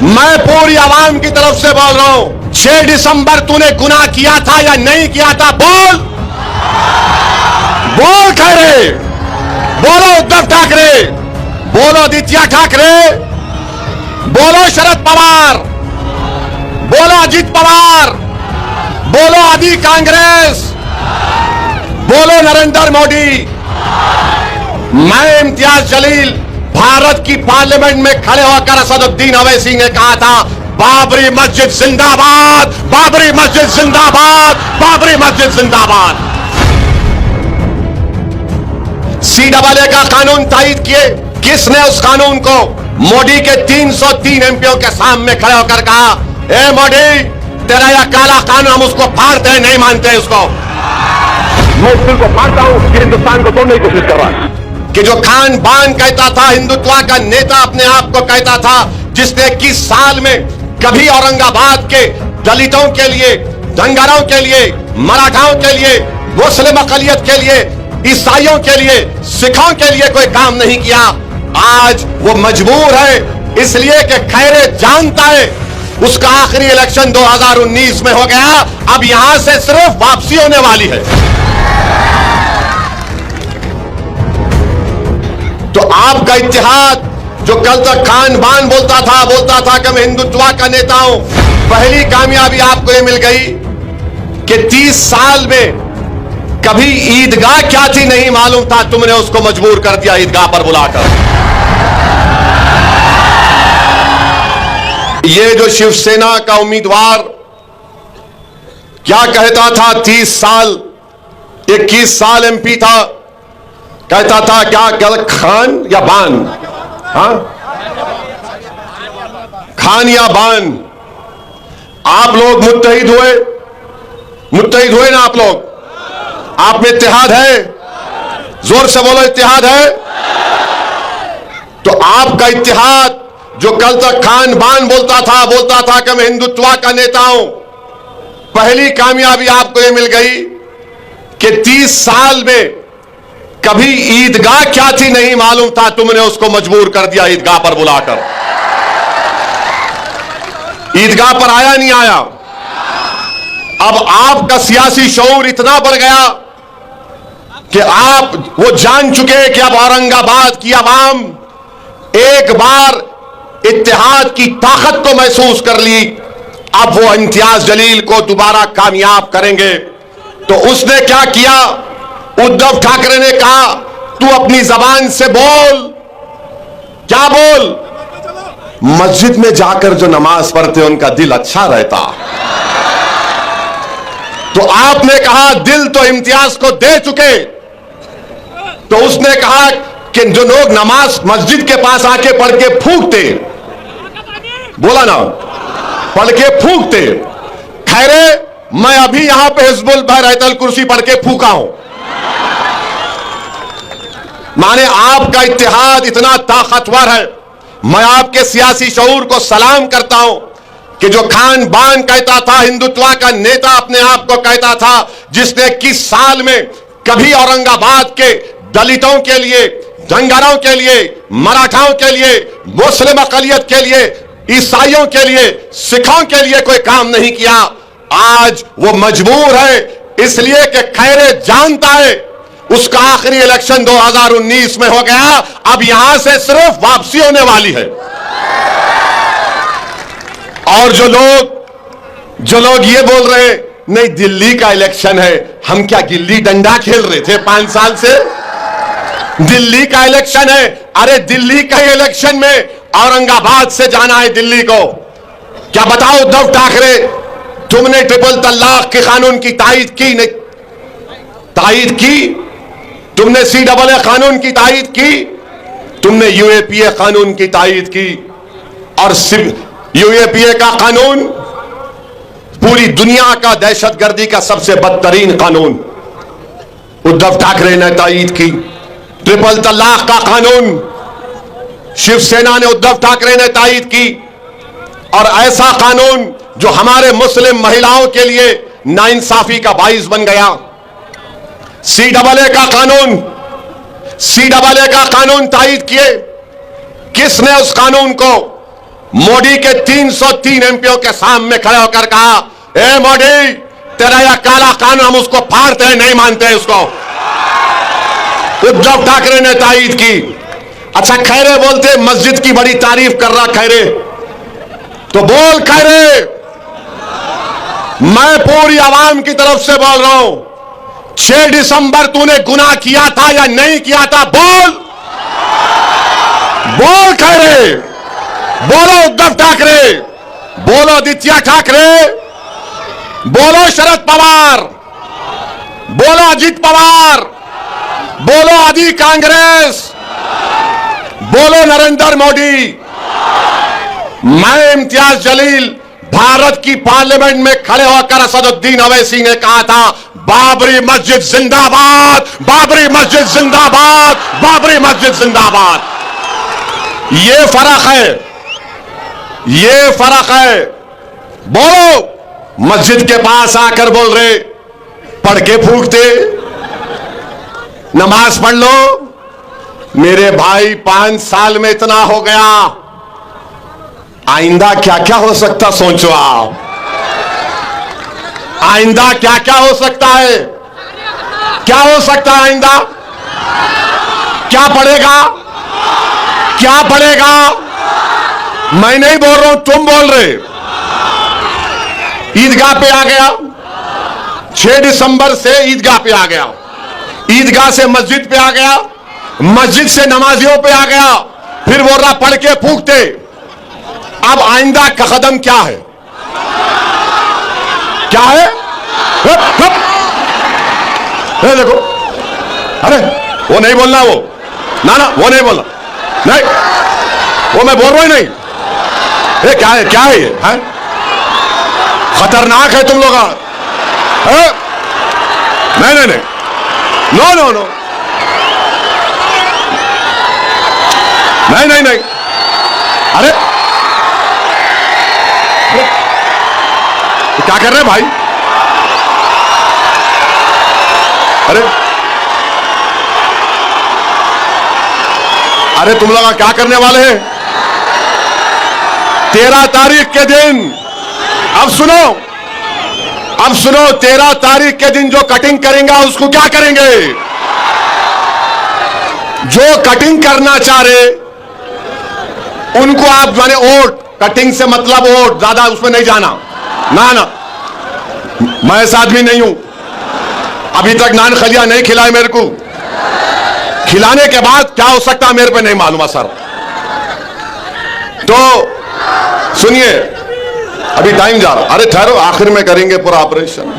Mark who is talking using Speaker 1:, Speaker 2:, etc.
Speaker 1: मैं पूरी आवाम की तरफ से बोल रहा हूं, 6 दिसंबर तूने गुनाह किया था या नहीं किया था? बोल बोल खैरे, बोलो उद्धव ठाकरे, बोलो आदित्य ठाकरे, बोलो शरद पवार, बोलो अजित पवार, बोलो आदि कांग्रेस, बोलो नरेंद्र मोदी। मैं इम्तियाज जलील भारत की पार्लियामेंट में खड़े होकर असदुद्दीन अवैसी ने कहा था, बाबरी मस्जिद जिंदाबाद, बाबरी मस्जिद जिंदाबाद, बाबरी मस्जिद जिंदाबाद। CAA का कानून तायद किए, किसने उस कानून को? मोदी के 303 एमपीओ के सामने खड़े होकर कहा, ए मोदी, तेरा यह काला कानून हम उसको फाड़ते हैं, नहीं मानते उसको।
Speaker 2: मैं उस बिल को फाड़ता हूं कि हिंदुस्तान को तोड़ने की कोशिश कर रहा है।
Speaker 1: कि जो खान बान कहता था, हिंदुत्व का नेता अपने आप को कहता था, जिसने 21 साल में कभी औरंगाबाद के दलितों के लिए, धनगरों के लिए, मराठाओं के लिए, मुस्लिम अकलियत के लिए, ईसाइयों के लिए, सिखों के लिए कोई काम नहीं किया, आज वो मजबूर है इसलिए कि खैरे जानता है उसका आखिरी इलेक्शन 2019 में हो गया, अब यहां से सिर्फ वापसी होने वाली है। तो आपका इत्तेहाद, जो कल तक खान बान बोलता था कि मैं हिंदुत्व का नेता हूं, पहली कामयाबी आपको यह मिल गई कि 30 साल में कभी ईदगाह क्या थी नहीं मालूम था, तुमने उसको मजबूर कर दिया ईदगाह पर बुलाकर। ये जो शिवसेना का उम्मीदवार क्या कहता था, 30 साल 21 साल एमपी था, कहता था क्या कल खान या बान, हाँ खान या बान। आप लोग मुत्तहिद हुए ना? आप लोग, आप में इत्तेहाद है? जोर से बोलो, इत्तेहाद है? तो आपका इत्तेहाद, जो कल तक खान बान बोलता था कि मैं हिंदुत्व का नेता हूं, पहली कामयाबी आपको यह मिल गई कि 30 साल में कभी ईदगाह क्या थी नहीं मालूम था, तुमने उसको मजबूर कर दिया ईदगाह पर बुलाकर। ईदगाह पर आया नहीं आया? अब आपका सियासी शऊर इतना बढ़ गया कि आप वो जान चुके कि अब औरंगाबाद की आवाम एक बार इत्तेहाद की ताकत को महसूस कर ली, अब वो इम्तियाज जलील को दोबारा कामयाब करेंगे। तो उसने क्या किया? उद्धव ठाकरे ने कहा, तू अपनी जबान से बोल। क्या बोल? मस्जिद में जाकर जो नमाज पढ़ते उनका दिल अच्छा रहता। तो आपने कहा दिल तो इम्तियाज को दे चुके, तो उसने कहा कि जो लोग नमाज मस्जिद के पास आके पढ़ के फूंकते, बोला ना, पढ़ के फूंकते, खैरे मैं अभी यहां पे हिजबुल बहरतल कुर्सी पढ़ के फूंका हूं। माने आपका इत्तेहाद इतना ताकतवर है। मैं आपके सियासी शऊर को सलाम करता हूं कि जो खान बान कहता था, हिंदुत्व का नेता अपने आप को कहता था, जिसने 21 साल में कभी औरंगाबाद के दलितों के लिए, धनगरों के लिए, मराठाओं के लिए, मुस्लिम अकलियत के लिए, ईसाइयों के लिए, सिखों के लिए कोई काम नहीं किया, आज वो मजबूर है इसलिए कि खैरे जानता है उसका आखिरी इलेक्शन 2019 में हो गया, अब यहां से सिर्फ वापसी होने वाली है। और जो लोग ये बोल रहे हैं, नहीं दिल्ली का इलेक्शन है, हम क्या गिल्ली डंडा खेल रहे थे 5 साल से? दिल्ली का इलेक्शन है। अरे दिल्ली का इलेक्शन में औरंगाबाद से जाना है दिल्ली को। क्या बताओ उद्धव ठाकरे, तुमने ट्रिपल तलाक के कानून की तायद की नहीं? तायद की? तुमने CAA कानून की तायद की? तुमने UAPA कानून की तायद की? और UAPA का कानून पूरी दुनिया का दहशतगर्दी का सबसे बदतरीन कानून उद्धव ठाकरे ने तायद की। ट्रिपल तलाक का कानून शिवसेना ने, उद्धव ठाकरे ने तायद की। और ऐसा कानून जो हमारे मुस्लिम महिलाओं के लिए नाइंसाफी का बाइस बन गया। CAA का कानून तायद किए। किसने उस कानून को? मोदी के 303 एमपीओ के सामने खड़े होकर कहा, ए मोदी, तेरा यह काला कानून हम उसको फाड़ते हैं, नहीं मानते हैं उसको। उद्धव ठाकरे ने तायीद की। अच्छा, खैरे बोलते मस्जिद की बड़ी तारीफ कर रहा खैरे, तो बोल खैरे, मैं पूरी आवाम की तरफ से बोल रहा हूं, 6 दिसंबर तूने गुनाह किया था या नहीं किया था? बोल बोल खैरे, बोलो उद्धव ठाकरे, बोलो आदित्य ठाकरे, बोलो शरद पवार, बोलो अजित पवार, बोलो आदि कांग्रेस, बोलो नरेंद्र मोदी। मैं इम्तियाज जलील भारत की पार्लियामेंट में खड़े होकर असदुद्दीन अवैसी ने कहा था, बाबरी मस्जिद जिंदाबाद, बाबरी मस्जिद जिंदाबाद, बाबरी मस्जिद जिंदाबाद। ये फर्क है, ये फर्क है। बोलो, मस्जिद के पास आकर बोल रहे, पढ़ के फूकते, नमाज पढ़ लो। मेरे भाई, 5 साल में इतना हो गया, आइंदा क्या क्या हो सकता सोचो आप। आइंदा क्या क्या हो सकता है? क्या हो सकता है आइंदा? क्या पड़ेगा? क्या पड़ेगा? मैं नहीं बोल रहा हूं, तुम बोल रहे। ईदगाह पे आ गया, 6 दिसंबर से ईदगाह पे आ गया, ईदगाह से मस्जिद पे आ गया, मस्जिद से नमाजियों पे आ गया, फिर बोल रहा पढ़ के फूकते। अब आइंदा का कदम क्या है? क्या है? देखो, अरे वो नहीं बोलना, वो ना ना, वो नहीं बोलना, नहीं, वो मैं बोल रहा ही नहीं। ये क्या है? क्या है ये? है खतरनाक है तुम लोग। नहीं नहीं नहीं, नो नो नो, नहीं नहीं नहीं, अरे क्या कर रहे भाई? अरे अरे तुम लोग क्या करने वाले हैं? 13 तारीख के दिन, अब सुनो, अब सुनो, 13 तारीख के दिन जो कटिंग करेंगे उसको क्या करेंगे? जो कटिंग करना चाह रहे उनको आप माने वोट, कटिंग से मतलब वोट, ज्यादा उसमें नहीं जाना। ना ना, मैं ऐसा आदमी नहीं हूं। अभी तक नान खलिया नहीं खिलाए मेरे को, खिलाने के बाद क्या हो सकता है मेरे पे नहीं मालूम सर। तो सुनिए, अभी टाइम जा रहा, अरे ठहरो, आखिर में करेंगे पूरा ऑपरेशन।